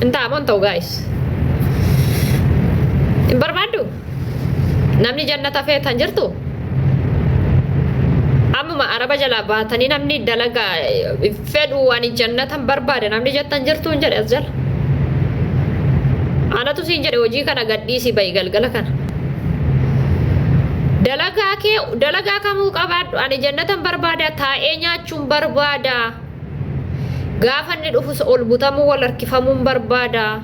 Entah apa tahu guys. Barbadu. Namni jannata feetan jirtu. Amma araba jala baatanii namni dalagaa fedhu ani jannatan barbaade namni jettan jirtu hin jedhe as jala. Anatu siin jedhe hojii kana gadhiisii ba'i galgala kana. Dalagaa kamuu qabaadhu ani jannatan barbaada taa'ee nyaachuun barbaada. Gaafa inni dhufus ol butamuu wal harkifamuun barbaada.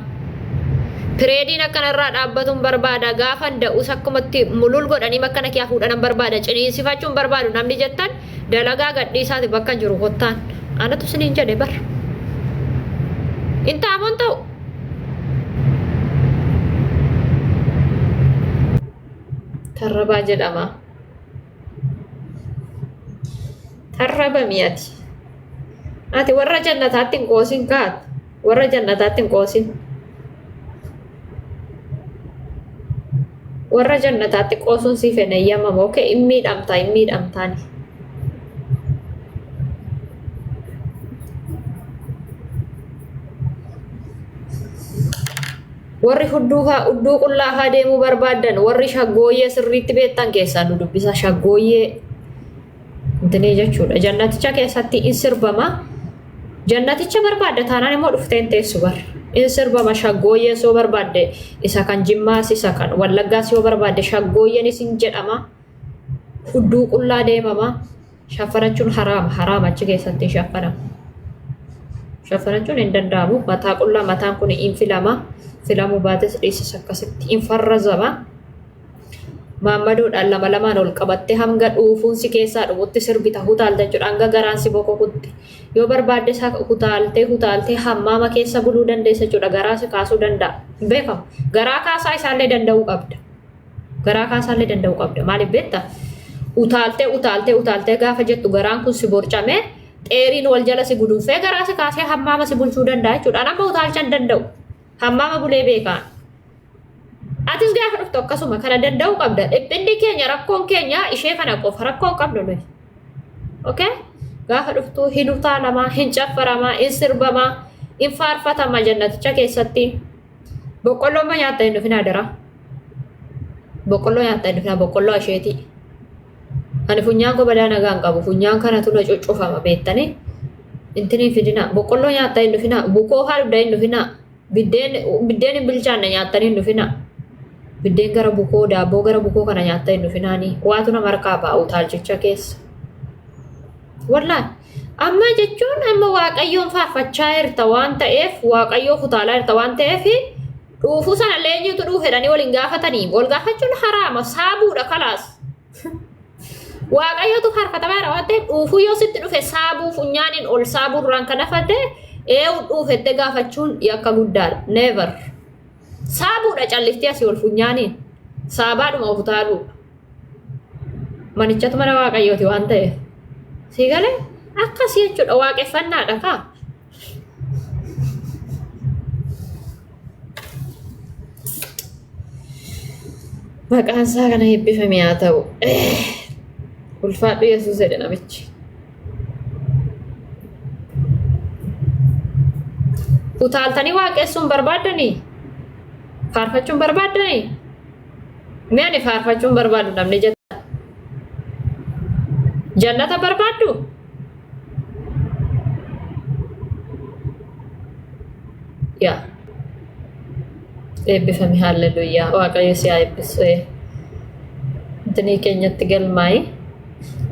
Pireediin akkanarraa dhaabbatuun barbaada. Gaafa da'us akkumatti mulul godhanii makkana kee fuudhanan barbaada. Ciniinsifachuun barbaadu namni jettan dalagaa gadhiisaati bakka jiru kottaan. Anatu siniin jedhe bar. Inta amoon ta'u. Tarrabaa jedhama. Tarraba miyati. Ati warra jannataatti hin qoosin kaat. Warra jannataatti hin qoosin. Warra jannataatti qoosuun siif hin eeyyamamu. Okei, hin miidhamtaani. Warri hudduu qullaa haa deemuu barbaadan warri shaggooyyee sirriitti beektan keessaa nu dubbisa shaggooyyee intinii jechuudha. Jannaticha keessatti in sirbama. Jannaticha barbaadda taanaan immoo dhufteen teessu bar. In sirbama shaggooyyee soo barbaadde isa kan jimmaas isa kan wallaggaas yoo barbaadde shaggooyyeen isin jedhama. Hudduu qullaa deemama. Shaffarachuun haraama achi keessatti shaffarama. Shaffarachuun hin danda'amu. Mataa qullaa mataan kun in filama. Filamuu baates dhiisas akkasitti in farrazama. Maammaduudhaan lamaan ol qabattee hanga dhuufuun si keessaa dhumutti sirbita hutaalta jechuudha. Hanga garaan si bokokutti. Yoo barbaadde isaa hutaaltee hammaama keessa buluu dandeessa jechuudha. Garaa si kaasuu danda'a. Hin beekamu. Garaa kaasaa isaallee danda'uu qabda. Garaa kaasaallee danda'uu qabda. Maaliif beektaa? Utaaltee gaafa jettu garaan kun si borcamee xeeriin wal jala si guduunfee garaa si kaasee hammaama si bulchuu danda'a jechuudha. Nama utaalcha hin danda'u. Hammaama bulee beekaan. Atis gaafa dhuftu akkasuma kana danda'uu qabda. Dhiphinni keenya rakkoon keenya ishee kana qofa rakkoon qabdu nuyi. Okay? Gaafa dhuftu hin utaalamaa, hin caffaramaa, hin sirbamaa, hin faarfatamaa jannaticha keessatti. Boqqolloo ma nyaatta hin dhufina dara. Boqqolloo nyaatta hin dhufina boqqolloo isheeti. Ani funyaan koo badaa nagaan qabu. Funyaan kanatu na cuccufama beektanii. Intini fidina. Boqqolloo nyaatta hin dhufina. Bukoo haaludha hin dhufina. Biddeen hin bilchaanne nyaattanii hin dhufina. Biddeen gara bukoo daabboo gara bukoo kana nyaatta hin dhufinaanii. Waatu nama harkaa ba'a utaalchicha keessa. Wallaan amma jechuun amma waaqayyoon faarfachaa jirta waan ta'eef waaqayyoo utaalaa jirta waan ta'eef dhuufuu sana leenyuutu dhuufedhanii waliin gaafatanii wal gaafachuun haraama saabuudha kalaas. Waaqayyootu faarfatamaa jira waan ta'eef dhuufuu yoo sitti dhufe saabuu funyaaniin ol saabuurraan kan hafate dhuufette gaafachuun yakka guddaadha. Never. Saabuudha calliftee asii ol funyaaniin saabaadhuma of utaaluudha. Manichatu mana waaqayyooti waan ta'eef. Si galee akkasii jechuudha waaqeffannaadha kaa. Maqaan isaa kana eebbifame haa ta'u. Ulfaadhu Yesuus jedhe namichi. Utaaltanii waaqessuun barbaaddanii? Faarfachuun barbaaddanii? Mee ani faarfachuun barbaadu namni jetta. Jannata barbaaddu? Yaa. Eebbifame haalleluuyaa. Waaqayyo si haa eebbisu. Intinii keenyatti galmaayi.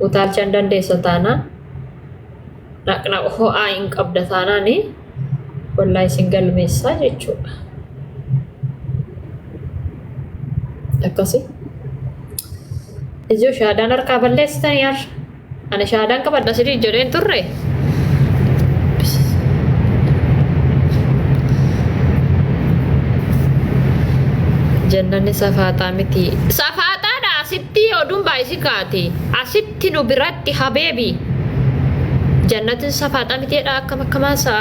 Utaalcha hin dandeessa taanaan. Dhaqna ho'aa hin qabda taanaanii. Wallahi isin galmeessaa jechuudha. Akkasii. Ijoo shaadaan harkaa balleessitanii har'a. Ani shaadaan qabadha sidii jedheen turre. Jannanni safaaxaa miti. Safaaxaadha asitti oduun baay'isi kaati. Asitti nu biratti habeebi. Jannatin safaaxaa mitiidha akkam akkamaasa.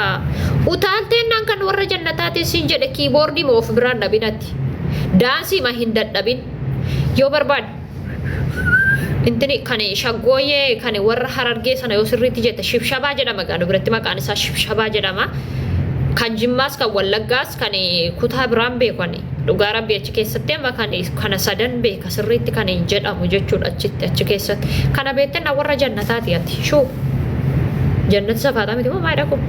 Utaalteen naan kan warra jannataatiin siin jedhe kiiboordii moo of biraan dhabinatti. Daansii ma hin dadhabin. Yoo barbaadu. Intini kan shaggooyyee kan warra harargee sana yoo sirriitti jette shibshabaa jedhama gaanu biratti maqaan isaa shibshabaa jedhama. kan Jimmaas kan Wallaggaas kan kutaa biraan beekani dhugaa rabbii achi keessatti amma kan kana sadan beeka sirriitti kan jedhamu jechuudha achi keessatti kana beektan warra jannataati ati shuu jannata safaataa miti moo maayidha kun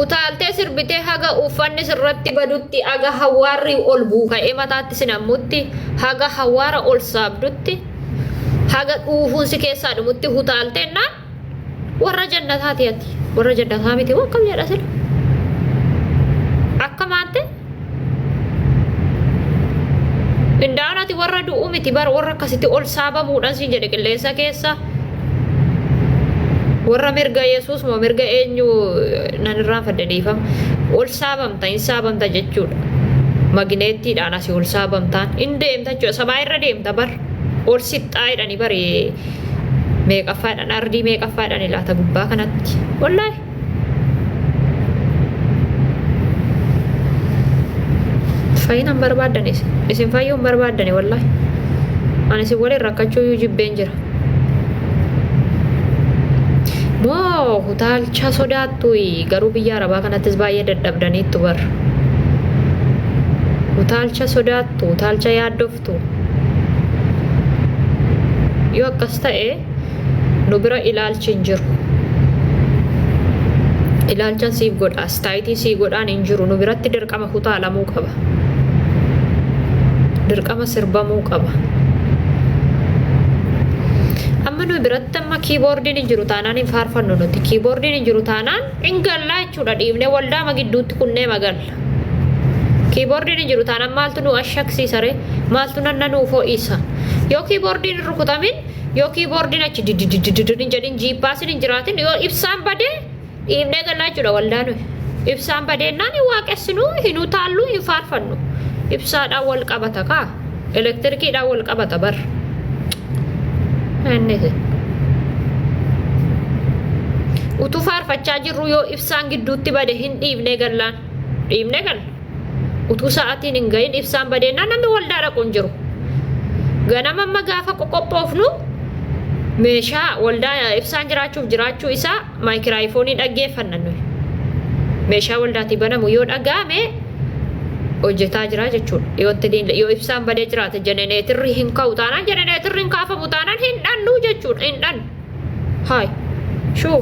utaaltee sirbitee haga uffanni sirratti badutti haga hawaarri ol buuka'ee mataatti sinammutti haga hawaara ol saabdutti haga dhuufuun si keessaa dhumutti utaalteennaan warra jannataati ati warra jannataa miti moo akkam jedha sila akka maante indaanati warra du'u miti bar warra akkasitti ol saabamuudhaan siin jedhe qilleensa keessa warra mirga Yesuus moo mirga eenyu nan irraan fadde dhiifama ol saabamta hin saabamta jechuudha magneettiidhaan asii ol saabamtaan hin deemta jechuudha sabaa irra deemta bar ol sixxaa'edhani bari meeqaffaadhaan ardii meeqaffaadhaan ilaata gubbaa kanatti wallaahi fayyinan barbaaddan isin fayyuun barbaaddani wallaahi ani isin waliin rakkachuu iyyuu jibbeen jira moo utaalcha sodaattuyi garuu biyya arabaa kanattis baay'ee dadhabdaniittu bar utaalcha sodaattu utaalcha yaaddoftu yoo akkas ta'e nu bira ilaalchi hin jiru ilaalchan siif godha astaayitii sii godhaan hin jiru nu biratti dirqama utaalamuu qaba dirqama sirbamuu qaba amma nu biratti amma kiiboordiin hin jiru taanaan hin faarfannu nuti kiiboordiin hin jiru taanaan hin gallaa jechuudha dhiibnee waldaama gidduutti kunnee magalla kiiboordiin hin jiru taanaan maaltu nu ashaqsiisare maaltu nanna nuuf ho'isa yoo kiiboordiin hin rukutamin yoo kiiboordiin achi didididididin jedhin jiippaasin hin jiraatin yoo ibsaan badee dhiibnee gallaa jechuudha waldaa nuyi ibsaan badeennaan hin waaqessinu hin utaallu hin faarfannu ibsaadhaan wal qabata kaa elektirikiidhaan wal qabata bar annese utuu faarfachaa jirru yoo ibsaan gidduutti bade hin dhiibnee gallaan dhiibnee galla utuu sa'aatiin hin gahin ibsaan badeennaan namni waldaa dhaqu hin jiru ganama amma gaafa qoqophoofnu meeshaa waldaa ibsaan jiraachuu isaa maayikiraayifoonii dhaggeeffanna nuyi meeshaa waldaatii banamu yoo dhaga'ame hojjetaa jira jechuudha yoo ibsaan badee jiraate jenereetirri hin ka'u taanaan jenereetirri hin kaafamu taanaan hin dhannu jechuudha hin dhannu haay shuu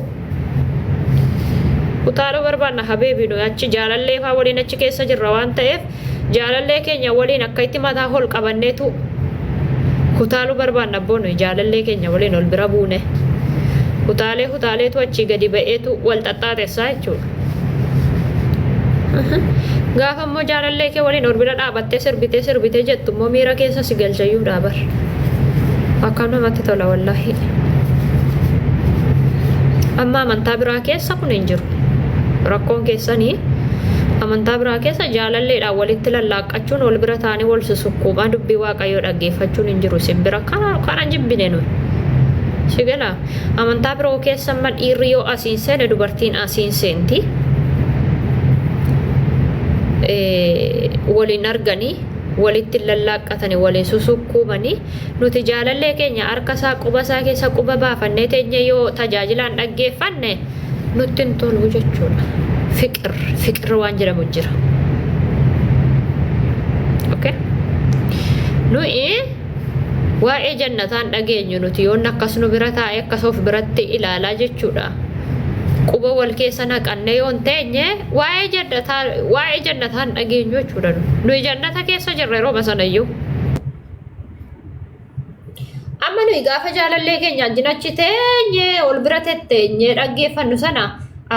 utaaluu barbaanna habeebii nuyi achi jaalallee faa waliin achi keessa jirra waan ta'eef jaalallee keenya waliin akka itti mataa ol qabanneetu utaaluu barbaanna abboo nuyi jaalallee keenya waliin ol bira buune utaaleetu achi gadi ba'eetu wal xaxxaatessaa jechuudha gaafa immoo jaalallee kee waliin ol bira dhaabattee sirbitee jettu immoo miira keessa si galchayyuu dhaabar akkam namatti tola wallaahi amma amantaa biraa keessa kun hin jiru rakkoon keessanii amantaa biraa keessa jaalalleedhaan walitti lallaaqqachuun wal bira taanii wal susukkuumaa dubbii waaqayyoo dhaggeeffachuun hin jiru isin bira kana jibbine nuyi sigala amantaa biroo keessa amma dhiirri yoo asiin seene dubartiin asiin seenti waliin arganii walitti lallaaqqatanii waliin susukkuumanii nuti jaalallee keenya harkasaa qubasaa keessa quba baafannee teenye yoo tajaajilaan dhaggeeffanne nutti hin tolu jechuudha fiqir waan jedhamu jira okay nuyi waa'ee jannataan dhageenyu nuti yoon akkas nu bira taa'ee akkas of biratti ilaalaa jechuudha quba wal keessa naqanne yoon teenye waa'ee jannataan dhageenyu jechuudha nuyi jannata keessa jirra yeroo masanayyuu amma nuyi gaafa jaalallee keenya ajjinachi teenye ol bira tetteenye dhaggeeffannu sana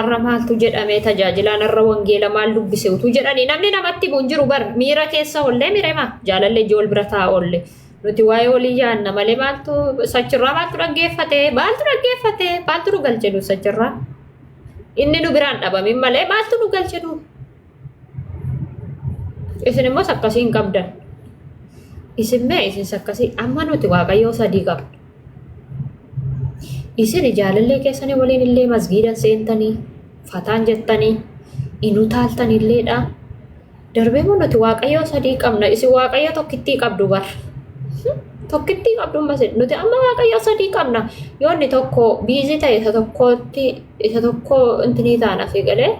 arra maaltu jedhamee tajaajilaan arra wangeela maal dubbise utuu jedhanii namni namatti bu'u jiru bar miira keessa ollee mirema jaalallee ijoo ol bira taa olle nuti waa'ee olii yaanna malee maaltu sachirraa maaltu dhaggeeffate maaltu nu galchinu sachirraa inni nu biraan dhabamin malee maaltu nu galchinu isin immoo sakkasii hin qabdan isin sakkasii amma nuti waaqayyoo sadii qabna isin jaalallee keessanii waliin illee masgiidan seentanii fataan jettanii inu taaltanilleedha darbee moo nuti waaqayyoo sadii qabna isin waaqayyo tokkittii qabdu bar Tokkitti qabdu masin nuti amma waaqayyo sadii qabna yoo inni tokko biizii ta'e isa tokko intinii taana fi galee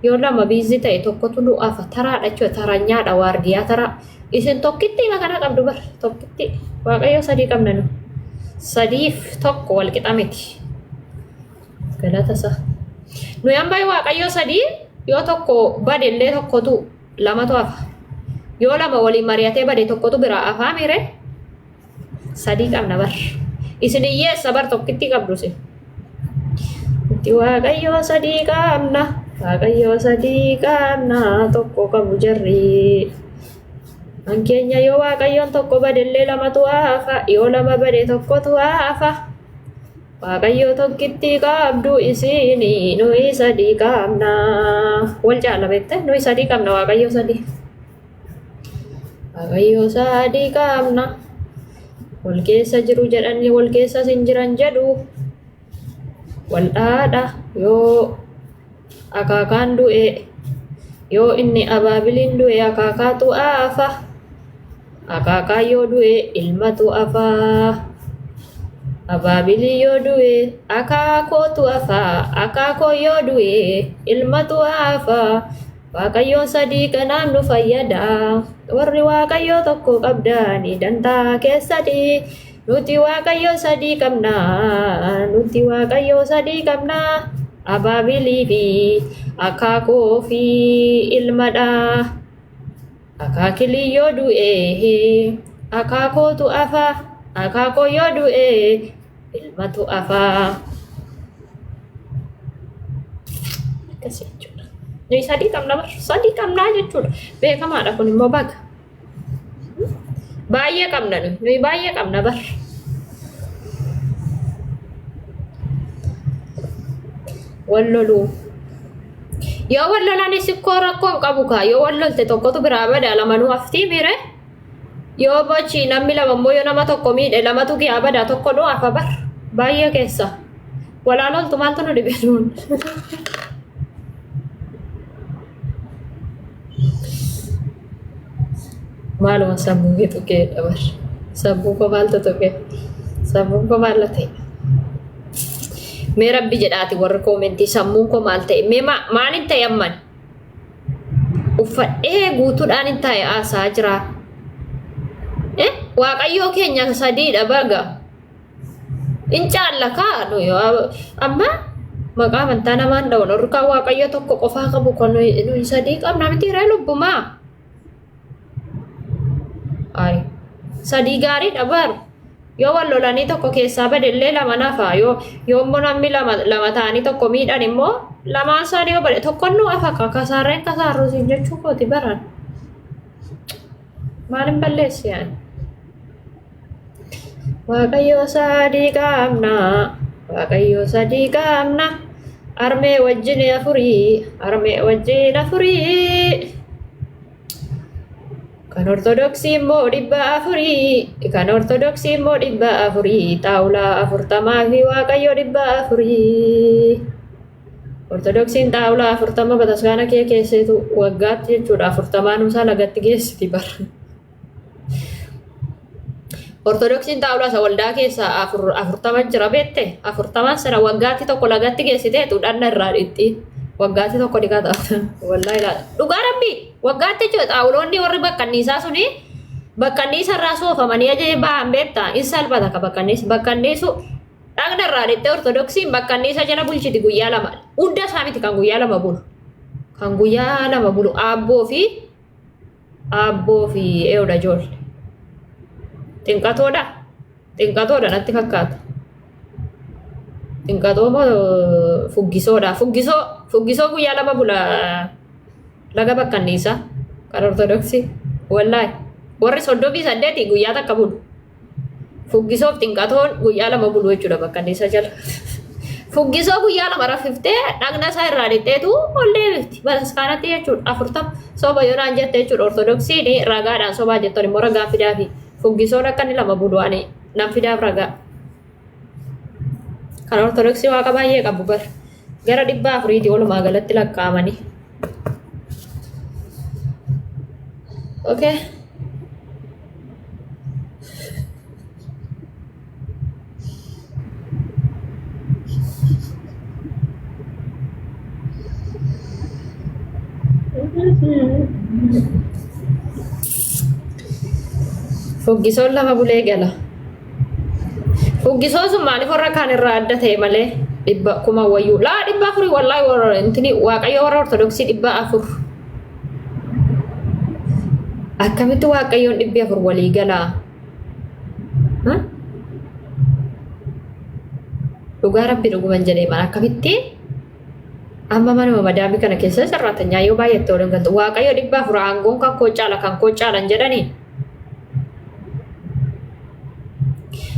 yoo lama biizii ta'e tokkotu du'aafa taraadha jechuudha taranyaadha waardiyaa taraa isin tokkitti kana qabdu bar tokkitti waaqayyo sadii qabna nu sadiif tokko wal qixa miti galata isaa nuyi amma waaqayyo sadii yoo tokko bade illee tokkotu lamatu hafa yoo lama waliin mari'atee bade tokkotu biraa afaa mire sadii qabna bar isin hiyyeessa bar tokkitti qabdu si itti waaqayyo sadii qabna tokko qabu jarri hankeenya yoo waaqayyoon tokko badellee lamatu hafa yoo lama bade tokkotu hafa waaqayyo tokkitti qabdu isini nuyi sadii qabna wal jaalabette nuyi sadii qabna waaqayyo sadii qabna wal keessa jiru jedhanii wal keessa sin jiran jedhu wal dhaadha yoo akaakaan du'e yoo inni abaabiliin du'e akaakaatu afa akaakaa yoo du'e ilmatu afa abaabilii yoo du'e akaakootu afa akaakoo yoo du'e ilmatu afa waaqayyoon sadii kanaaf nu fayyada warri waaqayyo tokko qabdani dantaa keessatti nuti waaqayyo sadii qabna abaabilii fi akaakoo fi ilmadha akaakilii yoo du'e akaakootu afa akaakoo yoo du'e ilmatu afa akkasii jechuudha nuyi sadii qabnaa jechuudha beekamaadha kun immoo baga baay'ee qabna nuyi baay'ee qabna bar wal loluu yoo wal lolaanis ikkoo rakkoon qabu kaa yoo wal lolte tokkotu biraa bada lamanuu haftii mire yoo bochi namni lama immoo yoo nama tokko miidhe lamatu giyaa bada tokko nu hafa bar baay'ee keessa walaa loltu maaltu nu dhibe nuun maaluma sammuu kee tuqee dabar sammuu koo maaltu tuqee sammuu koo maal ta'e mee rabbi jedhaati warri koomentii sammuu koo maal ta'e mee maalin ta'e amman uffadhee guutuudhaan hin taa'e aasaa jira waaqayyoo keenya sadiidha baga in caallakaa amma maqaa amantaa namaan dhawun orrukaan waaqayyo tokko qofaa qabu kan nuyi sadii qabna miti irraa lubbumaa ay sadii gaariidha bar yoo wal lolanii tokko keessaa badellee lama nafa yoo immoo namni lama ta'anii tokko miidhan immoo lamaan isaanii yoo bade tokko nu afa kasaarreen kasaarru siin jechuu kooti baran maalin balleessi yaani waaqayyo sadii qabna armee wajjin afurii kan ortodoksii immoo 400 xaawulaa 40 fi waaqayyo 400 ortodoksiin xaawulaa 40 bataskaana kee keesseetu waggaatti jechuudha 40 nuusaa lagatti geessiti bara ortodoksiin xaawulaa isa waldaa keessa 40 jira beette 40 sana waggaatti tokko lagatti geessiteetu dhanna irraa dhitti waggaatti tokko dhiqata wallahi dhugaa rabbi waggaatti jechuudha xaawuloonni warri bakkanniisaa suni bakkanniisa irraa soofamanii ajaje ba'an beektaa in salphata ka bakkanniisu dhagna irraa dhitte ortodoksiin bakkanniisa jala bulchiti guyyaa lama hunda isaa miti kan guyyaa lama bulu aabboo fi eewda joolle xinqatoodha natti fakkaata xinqatoo fuggisoo guyyaa lama bula laga bakkanniisa kan ortodoksii wallahi warri 38 guyyaa takka bulu fuggisoof xinqatoon guyyaa lama bulu jechuudha bakkanniisa jala fuggisoo guyyaa lama raffiftee dhagna isaa irraa dhixxeetu ol deebifti bataskaanatti jechuudha 40 soba yoo naan jette jechuudha ortodoksiin ragaadhaan sobaa jettoon immoo ragaan fidaafi fuggisoon akka inni lama bulu ani nan fidaaf ragaa kan ortodoksii waaqa baay'ee qabu bara gara 400 walumaa galatti lakkaa'amanii okay Fuggisoon lama bulee gala. Fuggisoon sun maaliif warra kaan irraa adda ta'e malee dhibba kuma wayyuu laa dhibba afurii wallaahi warra intini waaqayyo warra ortodoksii dhibba afur. Akkamitti waaqayyoon dhibbi afur walii galaa? Dhugaa rabbi dhuguman jedhee maal akkamitti amma manuma madaamii kana keessa sarraatan yoo baay'atte waliin galtu waaqayyo dhibba afur aangoon kan koo caalan jedhanii.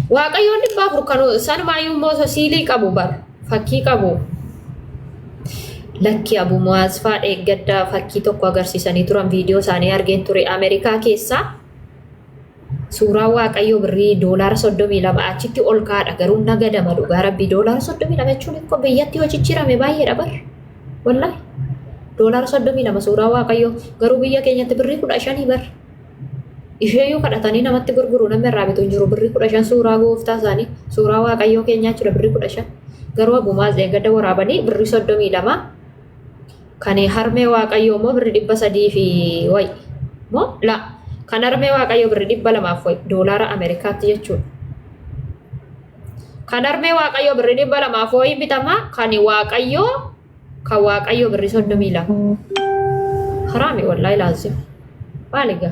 Waaqayyoon dhibba afur kan sanumaayyuu immoo siilii qabu bar fakkii qabu. Lakki Abu Mu'aaz fa'aa eeggaddaa fakkii tokko agarsiisanii turan viidiyoo isaanii argeen ture Ameerikaa keessaa suuraa waaqayyoo birrii $32 achitti ol kaadha garuu nagadama dhugaa rabbii $32 jechuun akka biyyatti yoo jijjiirame baay'eedha bar wallahi $32 suuraa waaqayyoo garuu biyya keenyatti birrii 15 bar isheeyyuu kadhatanii namatti gurguru namni irraa bitu hin jiru birrii 15 suuraa gooftaa isaanii suuraa waaqayyoo keenyaa jechuudha birrii 15 garuu Abu Mu'aaz eeggadda waraabanii birrii 32 kan harmee waaqayyoo immoo birrii 300 fi wayi moo la kan harmee waaqayyoo birrii 200 wayi doolaara Ameerikaatti jechuudha. Kan harmee waaqayyoo birrii 200 wayi bitama kan waaqayyoo birrii 32 haraami wallahi laazim maaliga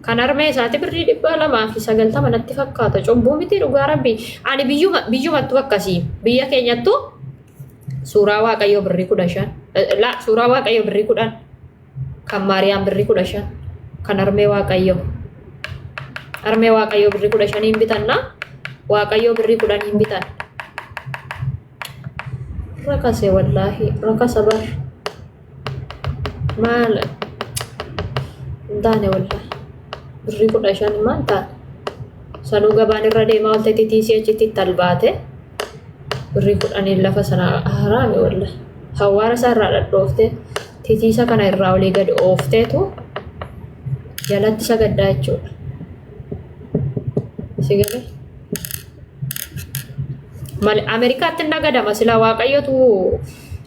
kan harmee isaati birrii 290 natti fakkaata cubbuu miti dhugaa rabbii ani biyyumattu akkasii biyya keenyattu suuraa waaqayyoo birrii 15 la suuraa waaqayyoo birrii 10 kan Maariyaam birrii 15 kan harmee waaqayyoo birrii 15 hin bitanna waaqayyoo birrii 10 hin bitan rakase wallahi rakasa bar maal daane wallahi birrii 15 maal ta'a sanuu gabaan irra deemaa olte titiisii achitti talbaate birrii 10 lafa sana haraami wallahi hawaara isaa irraa dhadhoofte titiisa kana irraa olii gad oofteetu jalatti sagaddaa jechuudha. Sigale mal Ameerikaatti nagadama sila waaqayyotu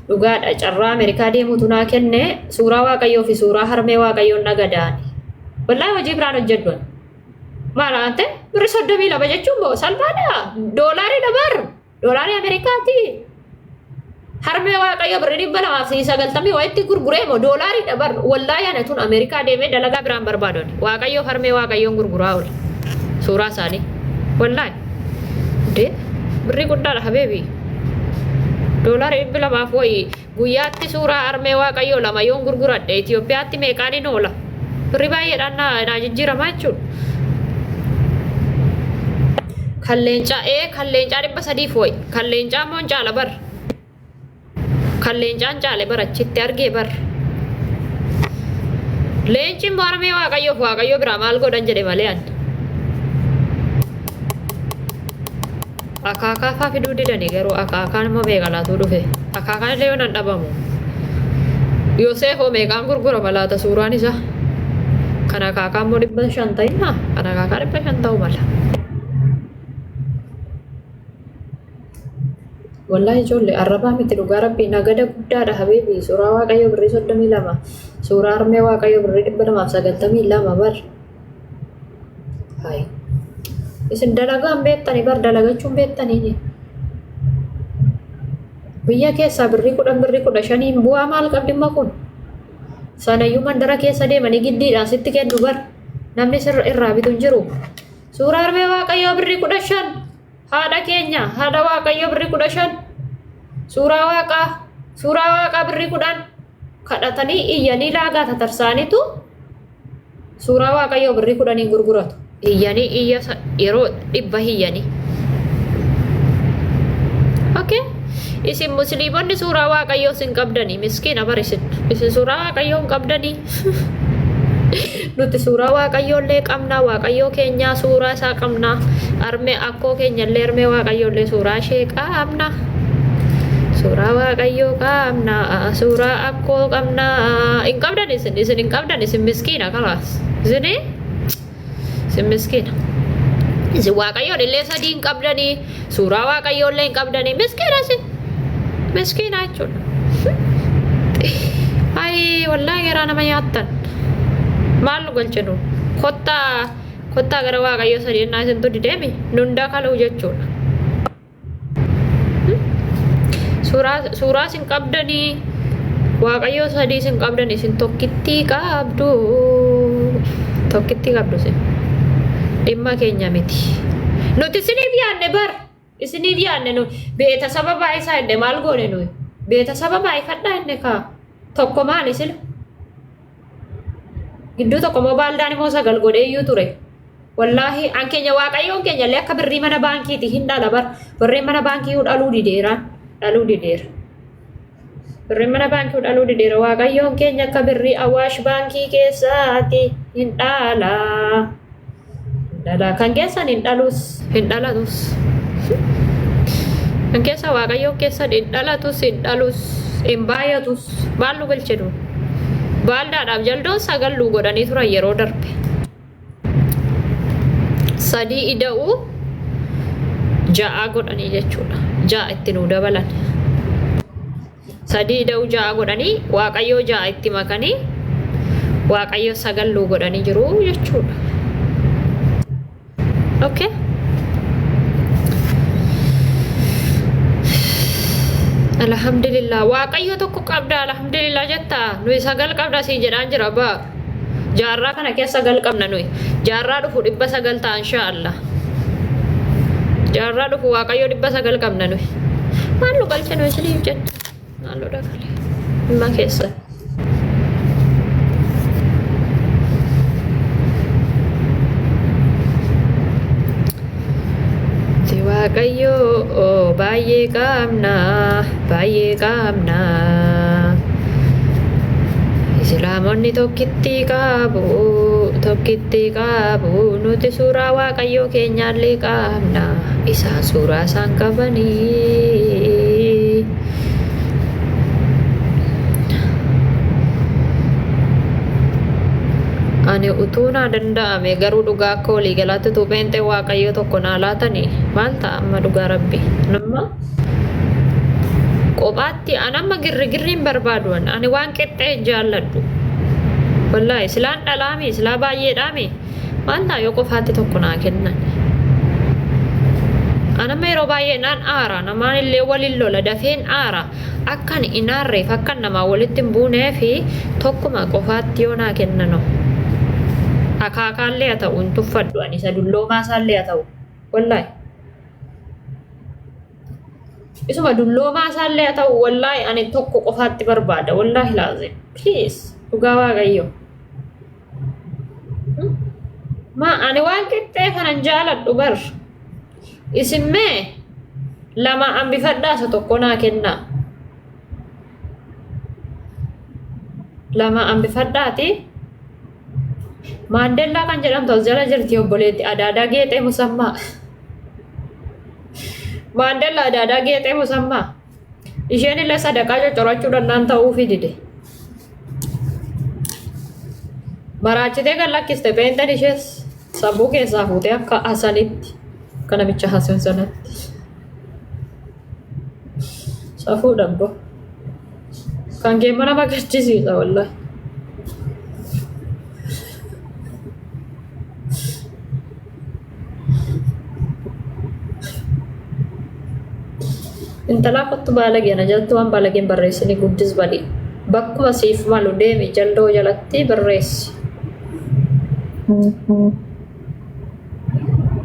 dhugaadha carraa Ameerikaa deemutu naa kenne suuraa waaqayyoo fi suuraa harmee waaqayyoon nagadaani. Wallahi hojii biraan hojjedhuun maal ante birri 32 jechuun moo salphaadha doolaarii dabar doolaarii Ameerikaati. Harmee waaqayyo birrii 290 wayitti gurguree moo doolaarii dabar wallahi ana tun Ameerikaa deemee dalagaa biraan barbaadon waaqayyo harmee waaqayyoon gurguraa ol suuraa isaanii wallahi de birrii guddaadha habeebi doolaarii 200 wayi guyyaatti suuraa harmee waaqayyo lama yoon gurguradhe Itoophiyaatti meeqaaniin oola birrii baay'eedhaan naa jijjiiramaa jechuudha. Kalleencaa 300 wayi kalleencaa moon caala bar kalleencaan caale barachitti argee bar leenciin harmee waaqayyoo biraa maal godhan jedhe malee an akaakaa faa fiduu didanii garuu akaakaan immoo meeqalaatuu dhufe akaakaan illee yoon dhabamu Yoosef hoo meeqaan gurgurama laata suuraan isaa kan akaakaan immoo 500 ta'inna kan akaakaa 500 ta'u mala. Wallahi ijoollee arrabaa miti dhugaa rabbii nagada guddaadha habiibi suuraa waaqayyoo birrii 32 suuraa harmee waaqayyoo birrii 292 bar hay isin dalagaan beektanii bar dalagachuun beektanii biyya keessaa birrii 10 birrii 15 bu'aa maal qabdimma kun sanayyuu mandara keessa deemanii giddiidhaan sitti kennu bar namni irraa bitu hin jiru suuraa harmee waaqayyoo birrii 15 haadha keenya haadha waaqayyoo birrii 15 suuraa waaqaa birrii 10 kadhatanii iyyanii laagaa tatarsaanitu suuraa waaqayyoo birrii 10 gurguratu iyyanii yeroo dhibba iyyanii okay isin musliimonni suuraa waaqayyoo sin qabdanii miskiina barisin isin suuraa waaqayyoo hin qabdanii nuti suuraa waaqayyoollee qabna waaqayyoo keenyaa suuraa isaa qabna harmee akkoo keenyallee harmee waaqayyoollee suuraa ishee qabna suuraa waaqayyoo qabna suuraa akkoo qabna hin qabdan isin hin qabdan isin miskiina kalaas isin miskiina isin waaqayyoon illee sadii hin qabdanii suuraa waaqayyoollee hin qabdanii miskiina isin miskiina jechuudha Ay wallahi garaa nama nyaattan. Maal nu galchinu? Kottaa gara waaqayyo sadii naa isintu dideemi nunda kaluu jechuudha. Suuraa isin qabdanii waaqayyo sadii isin qabdanii isin tokkittii qabdu isin dhimma keenya miti. Nuti isiniif yaadne bar isiniif yaadne nu beeta sababa isaa inni maal goone nuyi beeta sababa ifadhaa inni kaa tokko maali sila gidduu tokko moo baaldaan immoo sagal godhee iyyuu ture. Wallahi an keenya waaqayyoon keenya illee akka birrii mana baankiiti hin dhala bar birrii mana baankii dhaluu dideera. Birrii mana baankii dhaluu dideera waaqayyoon keenya akka birrii Awaash baankii keessaati hin dhala. Kan keessan hin dhalatus. Kan keessa waaqayyoon keessan hin dhalatus hin baay'atus maal nu galchinu? Baaldaadhaaf jaldoon sagal lu godhanii turan yeroo darbe. Sadii ida'uu ja'a godhanii jechuudha. Ja'a itti nu dabalan. Sadii ida'uu ja'a godhanii waaqayyoo ja'a itti makanii waaqayyoo sagal lu godhanii jiru jechuudha. Okay. Alhamdulillah waaqayyo tokko qabda alhamdulillah jetta nuyi sagal qabda si jedhaan jira ba jaarraa kana keessa sagal qabna nuyi jaarraa dhufu 900 ta'a inshallah jaarraa dhufu waaqayyo 900 qabna nuyi maal nu galche nuyi siniif jetta maal nu dhagale dhimma keessa waaqayyo baay'ee qabna islaamonni tokkitti qabu nuti suuraa waaqayyo keenyaallee qabna isaa suuraa isaan qabanii ani utuuna danda'ame garuu dhugaa akka walii galaatti tuupheen waaqayyo tokko naa laatanii maal ta'a amma dhugaa rabbi nama kophaatti anamma girriin barbaadu ani waan qixxee jaalladhu wallahi silaan dhalaami silaa baay'eedhaami maal ta'a yoo qofaatti tokko naa kennan anamma yeroo baay'ee naan aara namaan illee waliin lola dafeen aara akkan inaarreef akkan namaa walitti hin buunee fi tokkuma qofaatti yoo naa kennano akakaallee haa ta'u hin tuffadhu ani isa dulloomaa isaallee haa ta'u wallahi isuma dulloomaa isaallee haa ta'u wallahi ani tokko qofaatti barbaada wallahi laazim please dhugaa waaqayyo ani waan qixxee kanan jaaladhu bar isimmee lama hambifadhaa isa tokko naa kennaa lama hambifadhaati Mandela kan jedhamtu as jala jirti obboleetti Adaadaa Geexee Musammaa. Mandela Adaadaa Geexee Musammaa. Isheen illee sadaqaa cocorachuu danda'an ta'uufi dide. Maraachitee kan lakkiste peentan ishees sabbuu keessaa fuutee akka Hasanitti akka namicha Hasan sanatti. Safuu dhabbo. Kan geemma nama gachisiisa wallahi. Intala kottu baalageena jaltu waan baalageen barreessanii guddis badii bakkuma siif malu deemi jaldoo jalatti barreessi.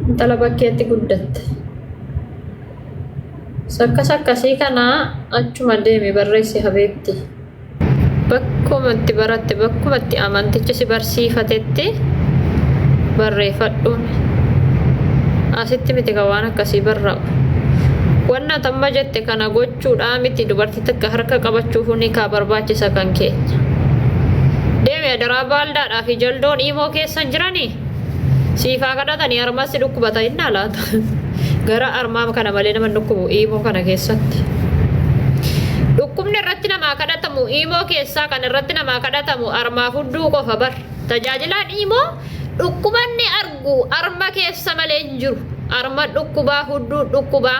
Intala bakkeetti guddatte sakkasii kanaa achuma deemi barreessi habeetti bakkuma itti baratte bakkuma itti amantichi si barsiifatetti barreeffadhuun asitti miti kan waan akkasii barraa'u. Wanna tamma jette kana gochuudha miti dubartii takka harka qabachuuf ni ka barbaachisa kan keenya. Deemi adaraa baaldaadhaa fi jaldoon imoo keessan jiranii siifaa kadhatanii armasi dhukkubata inni alaata. Gara armaa kana malee nama dhukkubu imoo kana keessatti. Dhukkubni irratti namaa kadhatamu imoo keessaa kan irratti namaa kadhatamu armaa fudduu qofa bar. Tajaajilaan imoo dhukkubanni argu arma keessa malee hin jiru. Arma dhukkubaa fudduu dhukkubaa.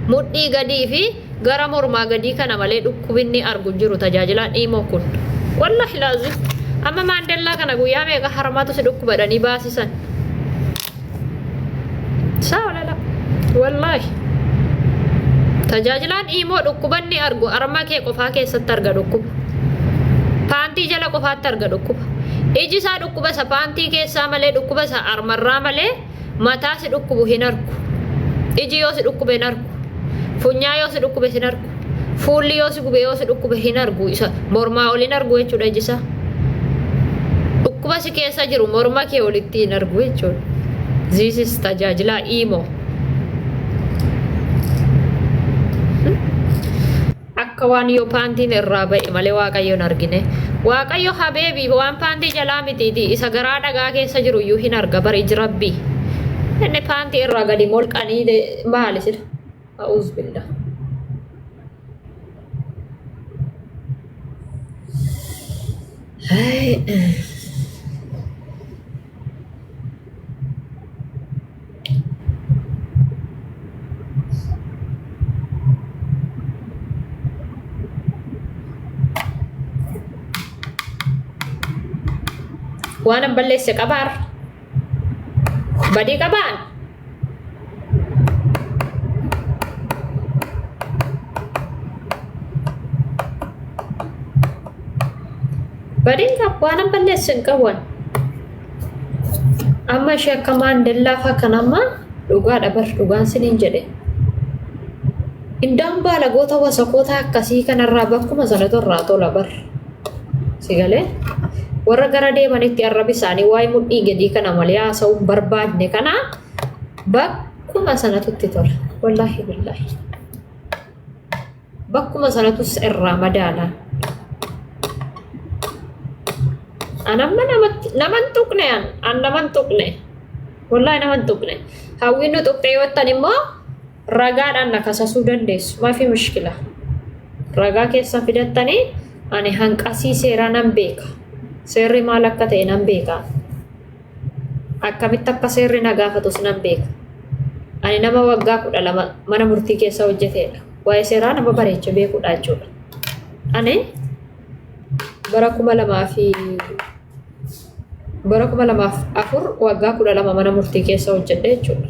Mudhii gadii fi gara mormaa gadii kana malee dhukkubinni argu jiru tajaajilaan dhiimoo kun wallahi laazim amma maandellaa kana guyyaa meeqa harmaatu si dhukkubadhanii baasisan saawalala wallahi tajaajilaan dhiimoo dhukkubanni argu arma kee qofaa keessatti arga dhukkuba paantii jala qofaatti arga dhukkuba iji isaa dhukkuba isa paantii keessaa malee dhukkuba isa armarraa malee mataa si dhukkubu hin argu iji yoo si dhukkube hin argu funyaa yoo si dhukkube hin argu fuulli yoo si gube yoo si dhukkube hin argu isa mormaa oliin argu jechuudha iji isaa dhukkuba si keessa jiru morma kee olitti hin argu jechuudha ziisis tajaajilaa dhiimoo akka waan yoo paantiin irraa ba'e malee waaqayyoon argine waaqayyo habeebii waan paantii jalaa mitiiti isa garaa dhagaa keessa jiru iyyuu hin arga bari jirabbii inni paantii irraa gadi molqanii maali sila a'uuz billah waan balleesse qabaar badii qabaan badiin qab waan balleesse hin qaban amma ishee akka maandellaa fa kanamma dhugaa dhabar dhugaan siniin jedhe indaan baala goota wasakoota akkasii kanarraa bakkuma sanatu irraa tola bar sigalee warra gara deemanitti arrab isaanii waa'ee mudhii gadii kana malee haasa'uu barbaadne kana bakkuma sanatutti tola wallaahi billaahi bakkuma sanatus irraa madaalaan anamma naman tuqne an naman tuqne wallaahi naman tuqne hawwiinnu tuqxee yoottan immoo ragaadhaan nakasasuu dandeessu maafi mushkila ragaa keessa fidattanii ani hanqasii seeraa nan beeka seerri maal akka ta'e nan beeka akkamitti akka seerri na gaafatus nan beeka ani nama waggaa 12 mana murtii keessa hojjeteedha waa'ee seeraa nama bareecha beekuudha jechuudha ani bara 2004 waggaa 12 mana murtii keessa hojjedhe jechuudha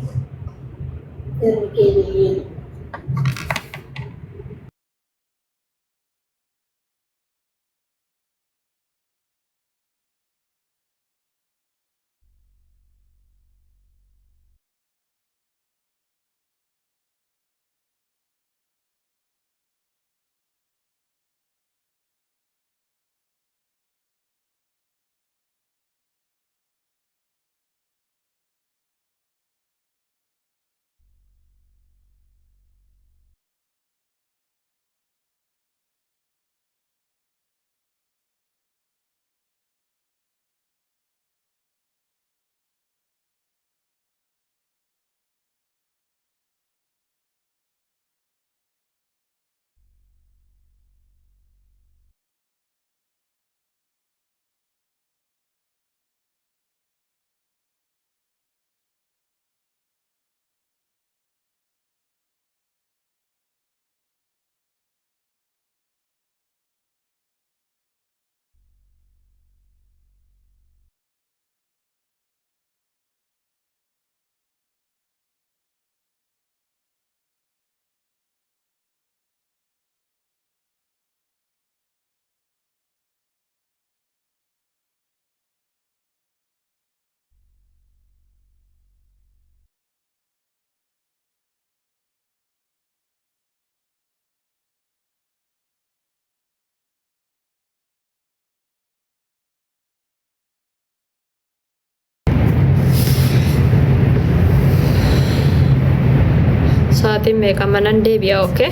sa'aatiin meeqa manan deebi'a oke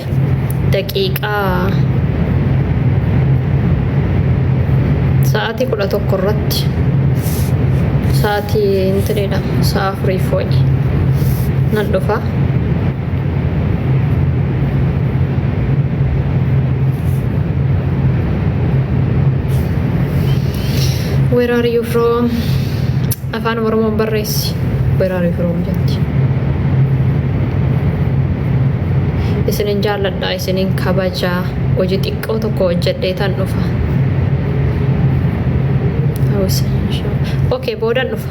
daqiiqaa sa'aatii 11 irratti sa'aatii intinidha sa'a 4 nan dhufa where are you from afaan oromoon barreessi where are you from jetti Isinin jaalladha, isinin kabajaa. Hojii xiqqoo tokko hojjedheetan dhufa. Okay, boodan dhufa.